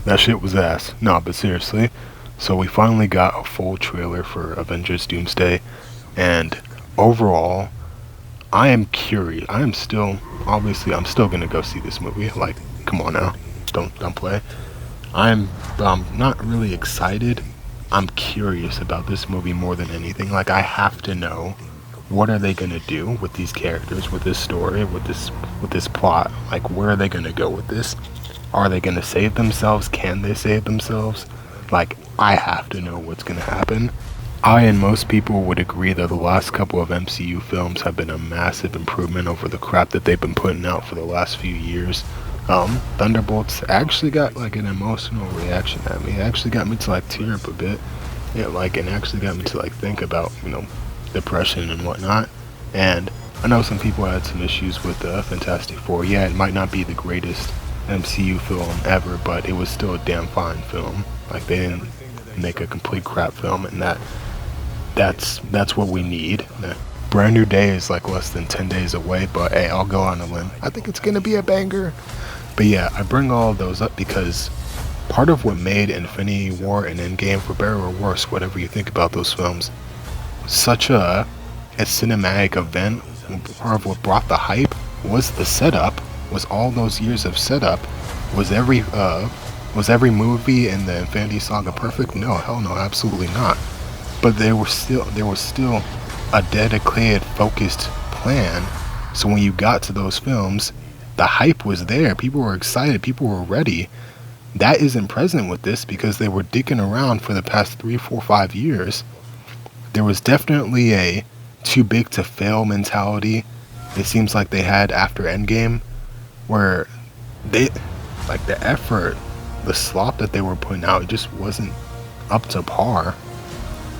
That shit was ass. No, but seriously. So we finally got a full trailer for Avengers Doomsday, and overall, I am curious. I am still, obviously, I'm still gonna go see this movie. Like, come on now, don't play. I'm not really excited. I'm curious about this movie more than anything. Like, I have to know what are they gonna do with these characters, with this story, with this plot. Like, where are they gonna go with this? Are they gonna save themselves? Can they save themselves? Like, I have to know what's gonna happen. I and most people would agree that the last couple of MCU films have been a massive improvement over the crap that they've been putting out for the last few years. Thunderbolts actually got like an emotional reaction at me. It actually got me to like tear up a bit. Yeah, like, and actually got me to like think about, depression and whatnot. And I know some people had some issues with Fantastic Four. Yeah, it might not be the greatest MCU film ever, but it was still a damn fine film. Like, they didn't make a complete crap film, and that's what we need. The brand new day is like less than 10 days away, but hey, I'll go on a limb. I think it's gonna be a banger. But yeah, I bring all of those up because part of what made Infinity War and Endgame, for better or worse, whatever you think about those films, such a cinematic event, part of what brought the hype was the setup, was all those years of setup. Was every movie in the Infinity Saga perfect? No, hell no, absolutely not. But there was still a dedicated, focused plan. So when you got to those films, the hype was there. People were excited. People were ready. That isn't present with this because they were dicking around for the past 3, 4, 5 years. There was definitely a too big to fail mentality. It seems like they had after Endgame, where they, like, the effort, the slop that they were putting out, it just wasn't up to par.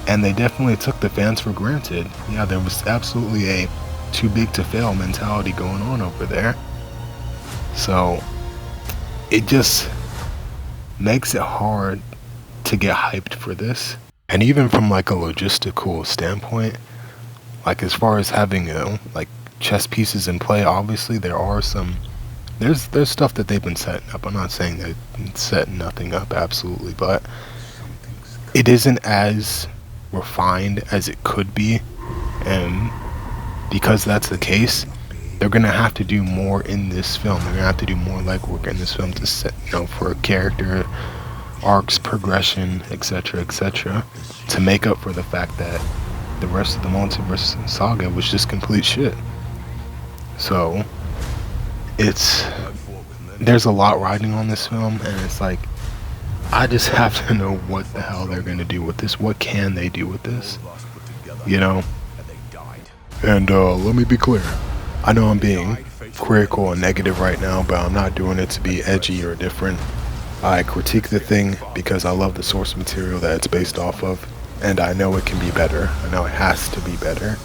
And they definitely took the fans for granted. Yeah, there was absolutely a too big to fail mentality going on over there. So it just makes it hard to get hyped for this. And even from like a logistical standpoint, like as far as having like chess pieces in play, obviously there are some there's stuff that they've been setting up. I'm not saying they're setting nothing up absolutely, but it isn't as refined as it could be, and because that's the case, they're gonna have to do more in this film. They're gonna have to do more legwork in this film to set, for character arcs, progression, etc., etc., to make up for the fact that the rest of the multiverse saga was just complete shit. So it's there's a lot riding on this film, and it's like I just have to know what the hell they're gonna do with this. What can they do with this? You know? And let me be clear. I know I'm being critical and negative right now, but I'm not doing it to be edgy or different. I critique the thing because I love the source material that it's based off of, and I know it can be better. I know it has to be better.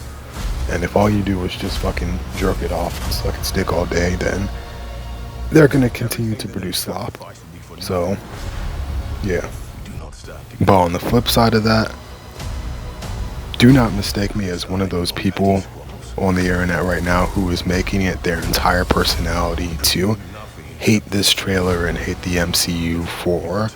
And if all you do is just fucking jerk it off and suck its dick all day, then they're gonna continue to produce slop. So, yeah. But on the flip side of that, do not mistake me as one of those people on the internet right now who is making it their entire personality to hate this trailer and hate the MCU for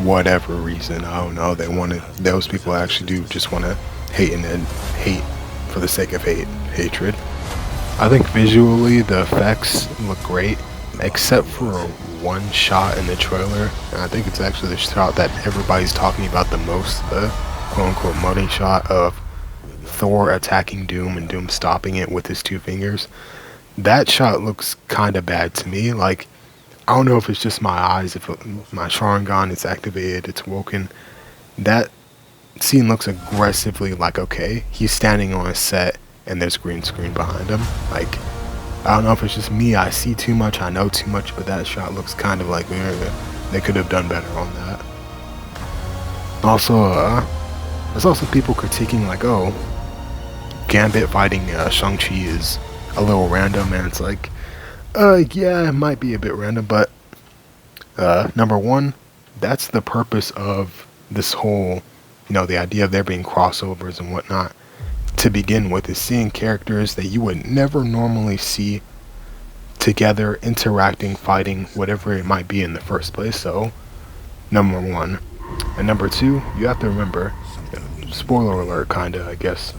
whatever reason. I don't know. Those people actually do just want to hate and then hate for the sake of hatred. I think visually the effects look great, except for one shot in the trailer, and I think it's actually the shot that everybody's talking about the most, the quote-unquote money shot of Thor attacking Doom and Doom stopping it with his two fingers. That shot looks kind of bad to me. Like, I don't know if it's just my eyes, if my Sharingan is activated, it's woken. That scene looks aggressively like, okay, he's standing on a set and there's green screen behind him. Like, I don't know if it's just me, I see too much, I know too much, but that shot looks kind of like they could have done better on that. Also, there's also people critiquing like, oh, Gambit fighting Shang-Chi is a little random, and it's like, yeah, it might be a bit random, but number one, that's the purpose of this whole, the idea of there being crossovers and whatnot, to begin with, is seeing characters that you would never normally see together, interacting, fighting, whatever it might be in the first place. So, number one. And number two, you have to remember, spoiler alert, kinda, I guess,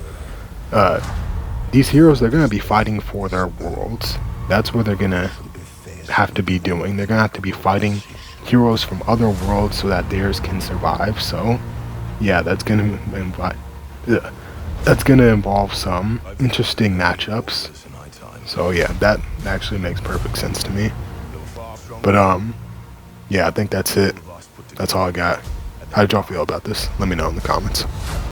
these heroes, they're gonna be fighting for their worlds. That's what they're gonna have to be doing. They're gonna have to be fighting heroes from other worlds so that theirs can survive. So, yeah, that's gonna involve some interesting matchups. So yeah, that actually makes perfect sense to me. But yeah, I think that's it. That's all I got. How did y'all feel about this? Let me know in the comments.